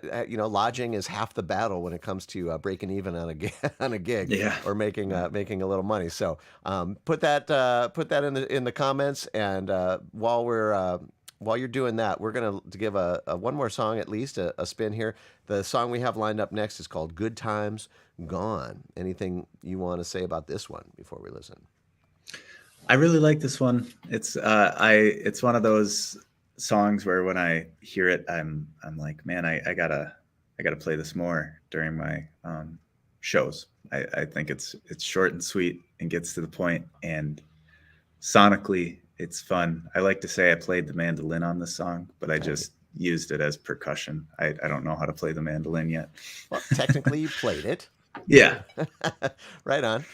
S1: lodging is half the battle when it comes to breaking even on a gig
S2: Yeah.
S1: or making a little money. So put that in the comments, and while you're doing that, we're going to give a one more song, at least a spin here. The song we have lined up next is called Good Times Gone. Anything you want to say about this one before we listen?
S2: I really like this one. It's one of those songs where when I hear it, I'm like, man, I gotta play this more during my shows. I think it's short and sweet and gets to the point, and sonically it's fun. I like to say I played the mandolin on this song, but I just used it as percussion. I don't know how to play the mandolin yet.
S1: Well, technically you played it.
S2: Yeah.
S1: Right on.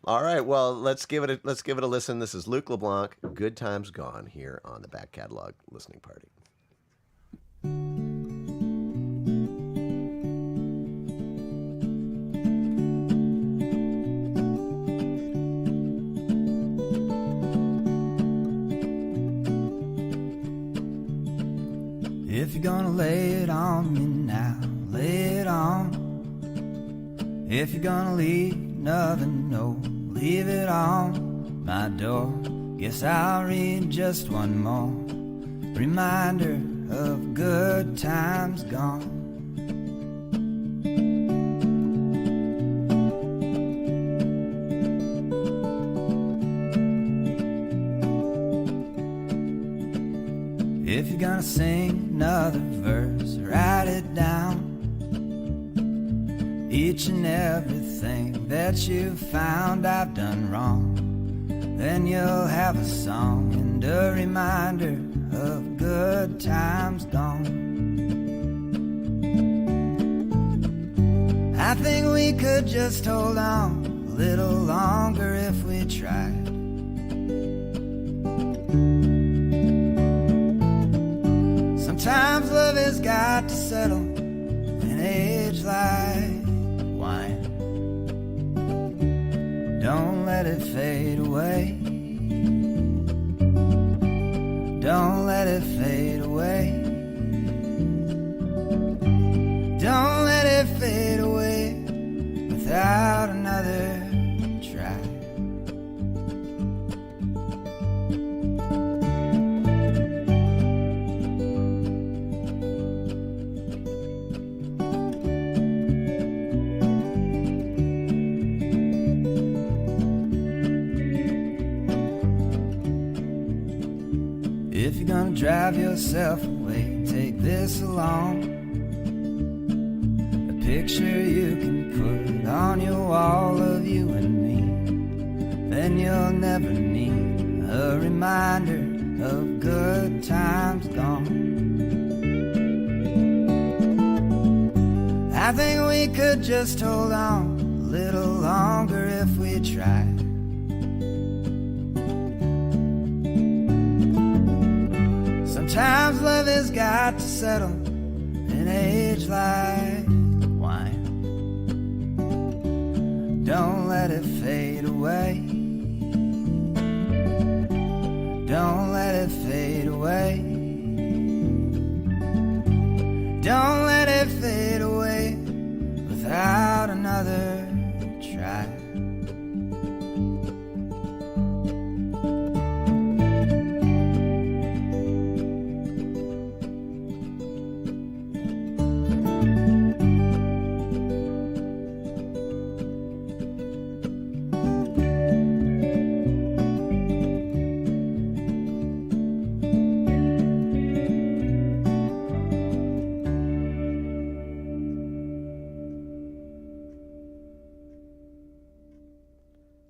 S1: All right. Well, let's give it a listen. This is Luke LeBlanc, Good Times Gone, here on the Back Catalog Listening Party.
S3: If you're gonna lay it on me now, lay it on. If you're gonna leave another note, leave it on my door. Guess I'll read just one more reminder of good times gone. If you're gonna sing another verse, write it down. Each and everything that you found I've done wrong. Then you'll have a song and a reminder of good times gone. I think we could just hold on a little longer if we tried. Sometimes love has got to settle and age like wine. Don't let it fade away. Don't let it fade away. Don't let it fade away without another try. If you're gonna drive yourself away, take this along. A picture you can put on your wall of you and me. Then you'll never need a reminder of good times gone. I think we could just hold on a little longer if we tried. Sometimes love has got to settle and age like wine. Don't let it fade away. Don't let it fade away. Don't let it fade away without another try.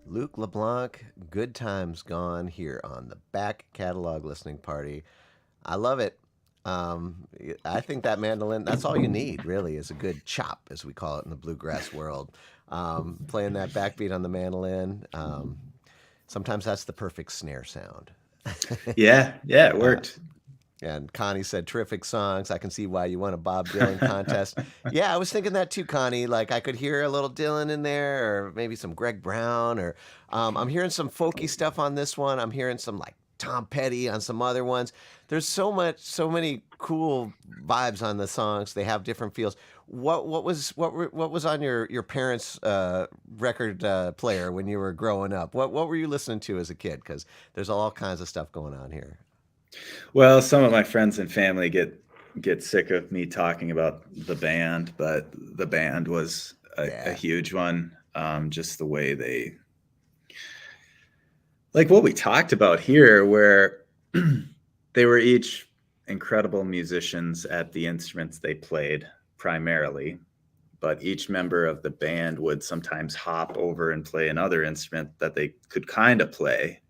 S1: Luke LeBlanc, Good Times Gone, here on the Back Catalog Listening Party. I love it. I think that mandolin, that's all you need, really, is a good chop, as we call it in the bluegrass world. Playing that backbeat on the mandolin, sometimes that's the perfect snare sound.
S2: Yeah, it worked.
S1: And Connie said, terrific songs. I can see why you won a Bob Dylan contest. Yeah, I was thinking that too, Connie. Like I could hear a little Dylan in there, or maybe some Greg Brown, or I'm hearing some folky stuff on this one. I'm hearing some like Tom Petty on some other ones. There's so many cool vibes on the songs. They have different feels. What was on your parents' record player when you were growing up? What were you listening to as a kid? Because there's all kinds of stuff going on here.
S2: Well, some of my friends and family get sick of me talking about the band, but the band was a huge one. Just the way they, like what we talked about here, where they were each incredible musicians at the instruments they played primarily, but each member of the band would sometimes hop over and play another instrument that they could kind of play.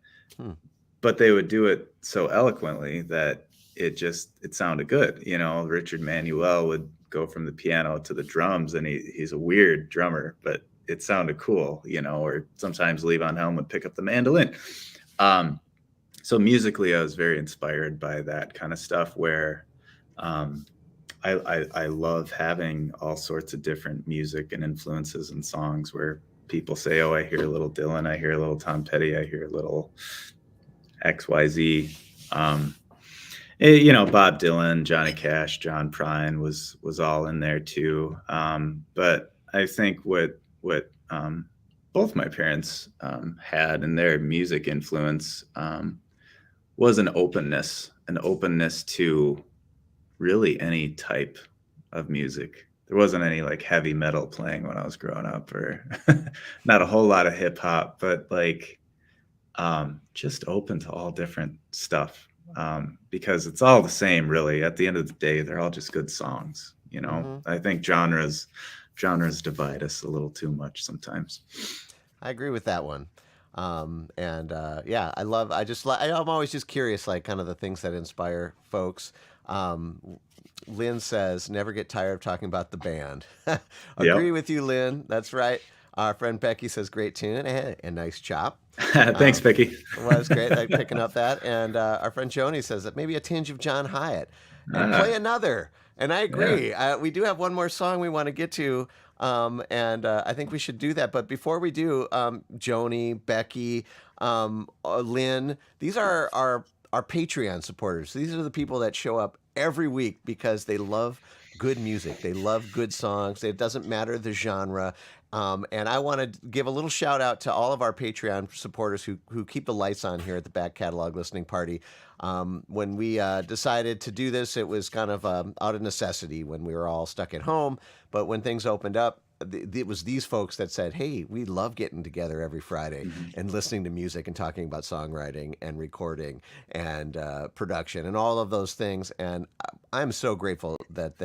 S2: But they would do it so eloquently that it sounded good. You know, Richard Manuel would go from the piano to the drums, and he's a weird drummer, but it sounded cool, you know, or sometimes Levon Helm would pick up the mandolin. So musically, I was very inspired by that kind of stuff where I love having all sorts of different music and influences and songs where people say, oh, I hear a little Dylan, I hear a little Tom Petty, I hear a little XYZ. You know, Bob Dylan, Johnny Cash, John Prine was all in there too. But I think what both my parents had in their music influence was an openness to really any type of music. There wasn't any like heavy metal playing when I was growing up, or not a whole lot of hip hop, but like just open to all different stuff, because it's all the same, really. At the end of the day, they're all just good songs, you know. I think genres divide us a little too much sometimes.
S1: I agree with that one. I'm always just curious, like kind of the things that inspire folks. Lynn says, never get tired of talking about the band. Agree with you, Lynn. That's right. Our friend Becky says, great tune and nice chop.
S2: Thanks, Becky.
S1: Well, that's great. Like picking up that. And our friend Joni says that maybe a tinge of John Hyatt. And play another. And I agree. Yeah. We do have one more song we want to get to. I think we should do that. But before we do, Joni, Becky, Lynn, these are our Patreon supporters. These are the people that show up every week because they love good music. They love good songs. It doesn't matter the genre. And I want to give a little shout out to all of our Patreon supporters who keep the lights on here at the Back Catalog Listening Party. When we decided to do this, it was kind of out of necessity when we were all stuck at home. But when things opened up, it was these folks that said, hey, we love getting together every Friday and listening to music and talking about songwriting and recording and production and all of those things. And I'm so grateful that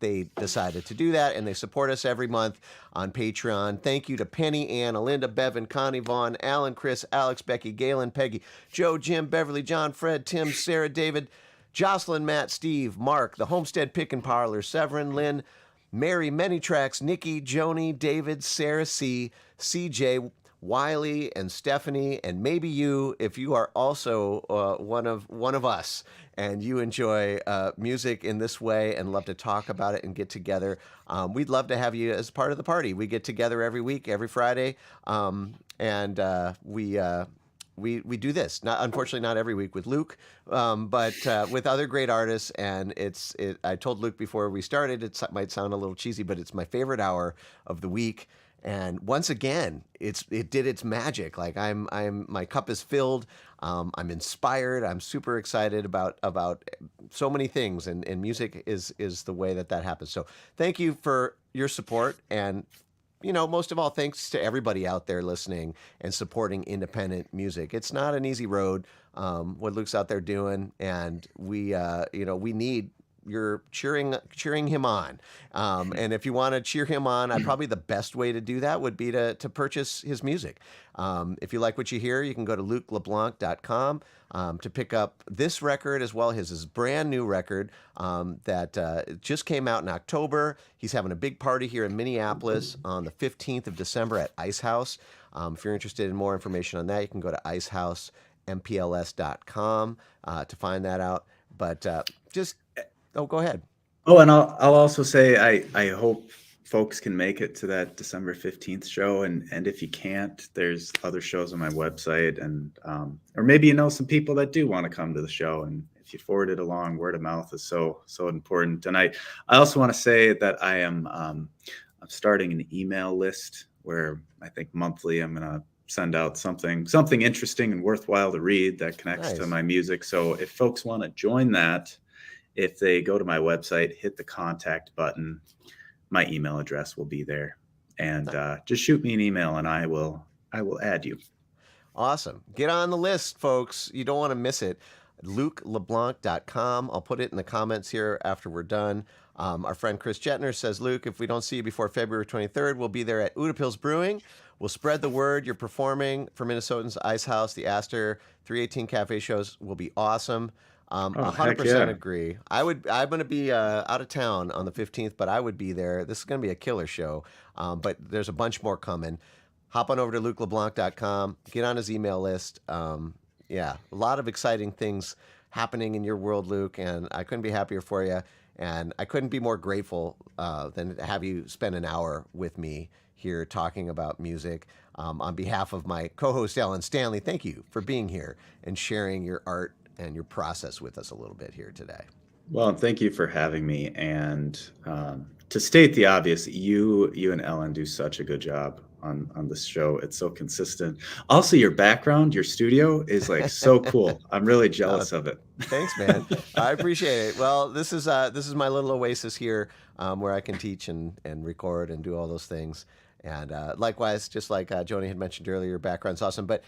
S1: they decided to do that, and they support us every month on Patreon. Thank you to Penny, Ann, Alinda, Bevan, Connie, Vaughn, Alan, Chris, Alex, Becky, Galen, Peggy, Joe, Jim, Beverly, John, Fred, Tim, Sarah, David, Jocelyn, Matt, Steve, Mark, the Homestead Pick and Parlor, Severin, Lynn, Mary, Many Tracks, Nikki, Joni, David, Sarah C., CJ, Wiley, and Stephanie, and maybe you, if you are also one of us and you enjoy music in this way and love to talk about it and get together. We'd love to have you as part of the party. We get together every week, every Friday, and we do this. Unfortunately, not every week with Luke, but with other great artists. And I told Luke before we started, it might sound a little cheesy, but it's my favorite hour of the week. And once again, it did its magic. Like my cup is filled. I'm inspired. I'm super excited about so many things, and music is the way that happens. So thank you for your support, and most of all, thanks to everybody out there listening and supporting independent music. It's not an easy road, what Luke's out there doing, and we need your cheering him on. And if you want to cheer him on, probably the best way to do that would be to purchase his music. If you like what you hear, you can go to lukeleblanc.com to pick up this record as well as his brand new record that just came out in October. He's having a big party here in Minneapolis on the 15th of December at Ice House. If you're interested in more information on that, you can go to icehousempls.com to find that out. But go ahead.
S2: Oh, and I'll also say I hope folks can make it to that December 15th show, and if you can't, there's other shows on my website, and or maybe some people that do want to come to the show, and if you forward it along, word of mouth is so important. And I also want to say that I'm starting an email list where I think monthly I'm going to send out something interesting and worthwhile to read that connects to my music. So if folks want to join that, if they go to my website, hit the contact button, my email address will be there, and just shoot me an email and I will add you.
S1: Awesome. Get on the list, folks. You don't want to miss it. LukeLeBlanc.com. I'll put it in the comments here after we're done. Our friend Chris Jetner says, Luke, if we don't see you before February 23rd, we'll be there at Udapils Brewing. We'll spread the word. You're performing for Minnesotans, Ice House, the Astor, 318 Cafe shows will be awesome. 100% agree. I'm going to be out of town on the 15th, but I would be there. This is going to be a killer show, but there's a bunch more coming. Hop on over to LukeLeBlanc.com. Get on his email list. A lot of exciting things happening in your world, Luke, and I couldn't be happier for you. And I couldn't be more grateful than to have you spend an hour with me here talking about music. On behalf of my co-host, Alan Stanley, thank you for being here and sharing your art and your process with us a little bit here today.
S2: Well, thank you for having me. And to state the obvious, you and Ellen do such a good job on this show. It's so consistent. Also, your background, your studio is like so cool. I'm really jealous of it.
S1: Thanks, man. I appreciate it. Well, this is my little oasis here where I can teach and record and do all those things. And likewise, just like Joni had mentioned earlier, your background's awesome. But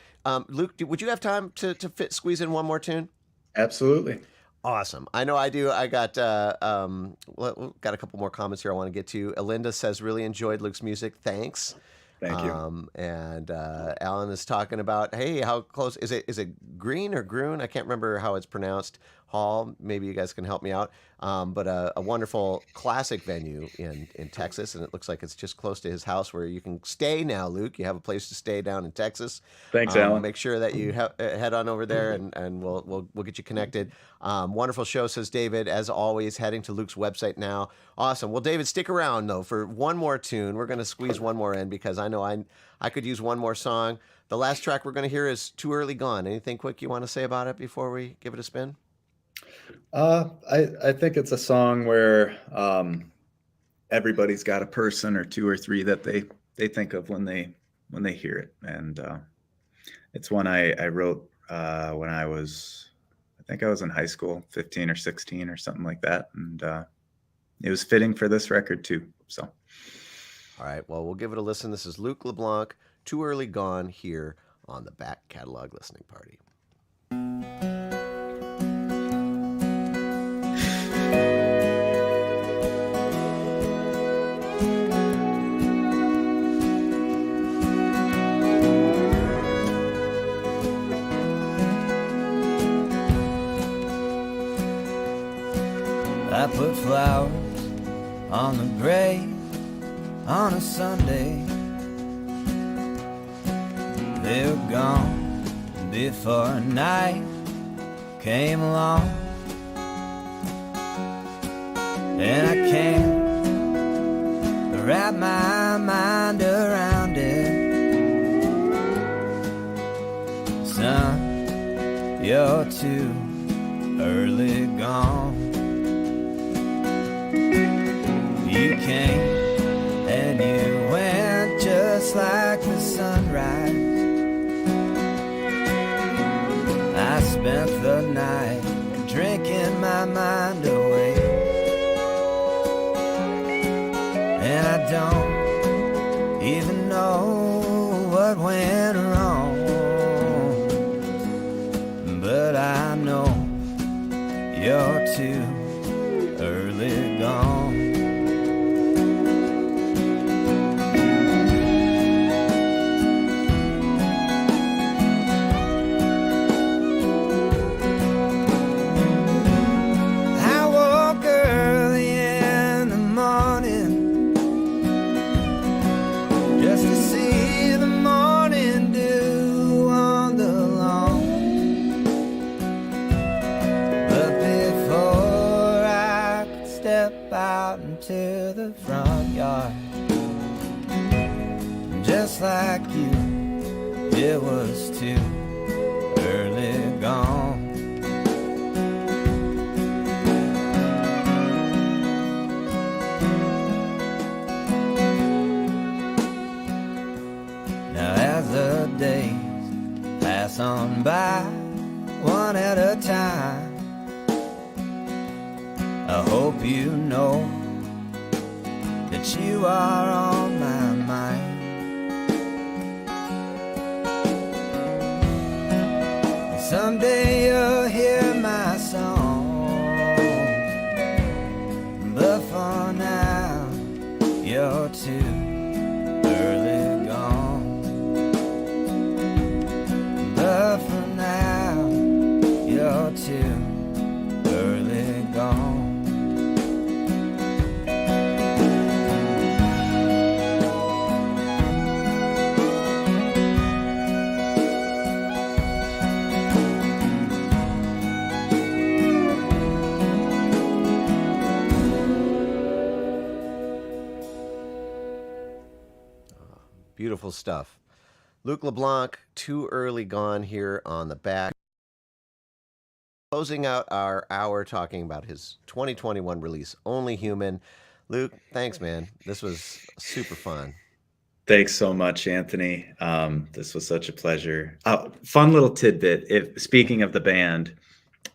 S1: Luke, would you have time to squeeze in one more tune?
S2: Absolutely.
S1: Awesome. I know I do. I got got a couple more comments here I want to get to. Alinda says, really enjoyed Luke's music. Thanks.
S2: Thank you.
S1: And Alan is talking about, hey, how close is it Green or Groon? I can't remember how it's pronounced. Hall, maybe you guys can help me out. But a wonderful classic venue in Texas, and it looks like it's just close to his house where you can stay now, Luke. You have a place to stay down in Texas.
S2: Thanks, Alan.
S1: Make sure that you head on over there, and we'll get you connected. Wonderful show, says David. As always, heading to Luke's website now. Awesome. Well, David, stick around though for one more tune. We're going to squeeze one more in because I know I could use one more song. The last track we're going to hear is Too Early Gone. Anything quick you want to say about it before we give it a spin?
S2: I think it's a song where everybody's got a person or two or three that they think of when they hear it, and it's one I wrote when I think I was in high school, 15 or 16 or something like that, and it was fitting for this record too. So,
S1: all right, well, we'll give it a listen. This is Luke LeBlanc, Too Early Gone, here on the Back Catalog Listening Party.
S3: I put flowers on the grave on a Sunday. They were gone before night came along, and I can't wrap my mind around it. Son, you're too early gone. You came and you went just like the sunrise. I spent the night drinking my mind away, and I don't even know what went wrong, but I know you're too early gone. Just to see the morning just like you, it was too early gone. Now as the days pass on by, one at a time, I hope you know that you are on my mind. Someday you'll hear my song, but for now you're too early gone. But for now you're too early gone.
S1: Beautiful stuff. Luke LeBlanc, Too Early Gone here on the back. Closing out our hour talking about his 2021 release, Only Human. Luke, thanks, man. This was super fun.
S2: Thanks so much, Anthony. This was such a pleasure. Fun little tidbit. Speaking of the band,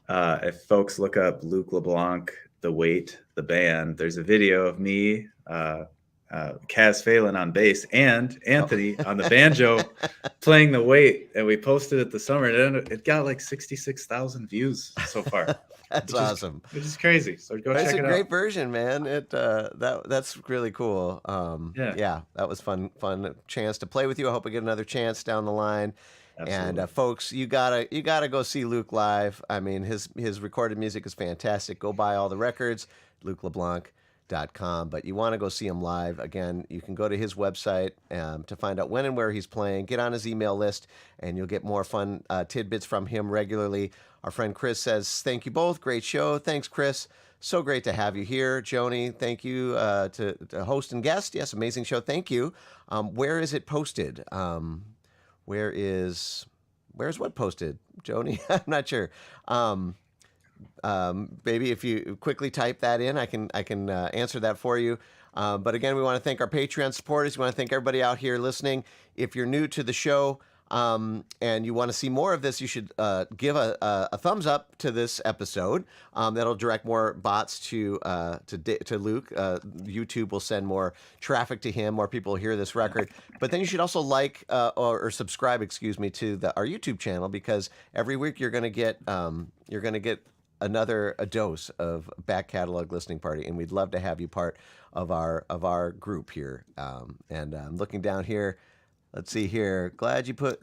S2: if folks look up Luke LeBlanc, The Wait, the band, there's a video of me, Kaz Phelan on bass, and Anthony on the banjo playing The Wait, and we posted it this summer, and it got like 66,000 views so far.
S1: That's awesome.
S2: Which is crazy. So go check it out.
S1: It's a great version, man. That's really cool. Yeah, that was fun chance to play with you. I hope I get another chance down the line. Absolutely. And folks, you gotta go see Luke live. I mean, his recorded music is fantastic. Go buy all the records, LukeLeBlanc.com. But you want to go see him live. Again, you can go to his website to find out when and where he's playing. Get on his email list, and you'll get more fun tidbits from him regularly. Our friend Chris says, thank you both. Great show. Thanks, Chris. So great to have you here. Joni, thank you to host and guest. Yes, amazing show. Thank you. Where is it posted? Where's what posted, Joni? I'm not sure. Maybe if you quickly type that in, I can answer that for you. But again, we want to thank our Patreon supporters. We want to thank everybody out here listening. If you're new to the show and you want to see more of this, you should give a thumbs up to this episode. That'll direct more bots to Luke. YouTube will send more traffic to him. More people will hear this record. But then you should also like or subscribe, to our YouTube channel, because every week you're going to get a dose of back catalog listening party, and we'd love to have you part of our group here. And I'm looking down here. Let's see here. Glad you got all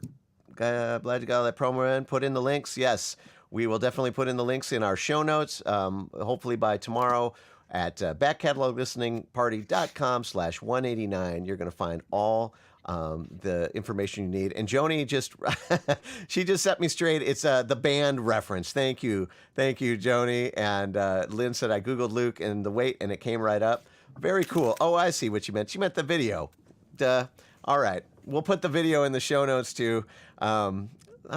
S1: that promo in. Put in the links. Yes, we will definitely put in the links in our show notes. Hopefully by tomorrow at backcataloglisteningparty.com/189. You're going to find all the information you need. And Joni she just set me straight. It's the band reference. Thank you, Joni. And Lynn said I Googled Luke and The Wait, and it came right up. Very cool. Oh, I see what you meant. She meant the video. Duh. All right. We'll put the video in the show notes too. How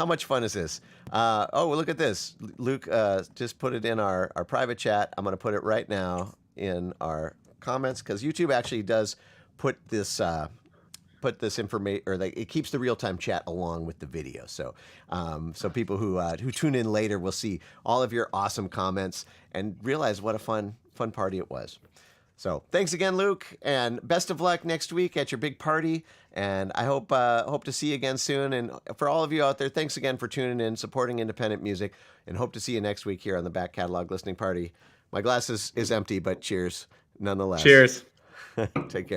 S1: much fun is this? Oh, look at this. Luke just put it in our private chat. I'm going to put it right now in our comments, because YouTube actually does put this information, or it keeps the real-time chat along with the video. So people who tune in later will see all of your awesome comments and realize what a fun party it was. So thanks again, Luke, and best of luck next week at your big party. And I hope to see you again soon. And for all of you out there, thanks again for tuning in, supporting independent music, and hope to see you next week here on the Back Catalog Listening Party. My glass is empty, but cheers nonetheless.
S2: Cheers.
S1: Take care.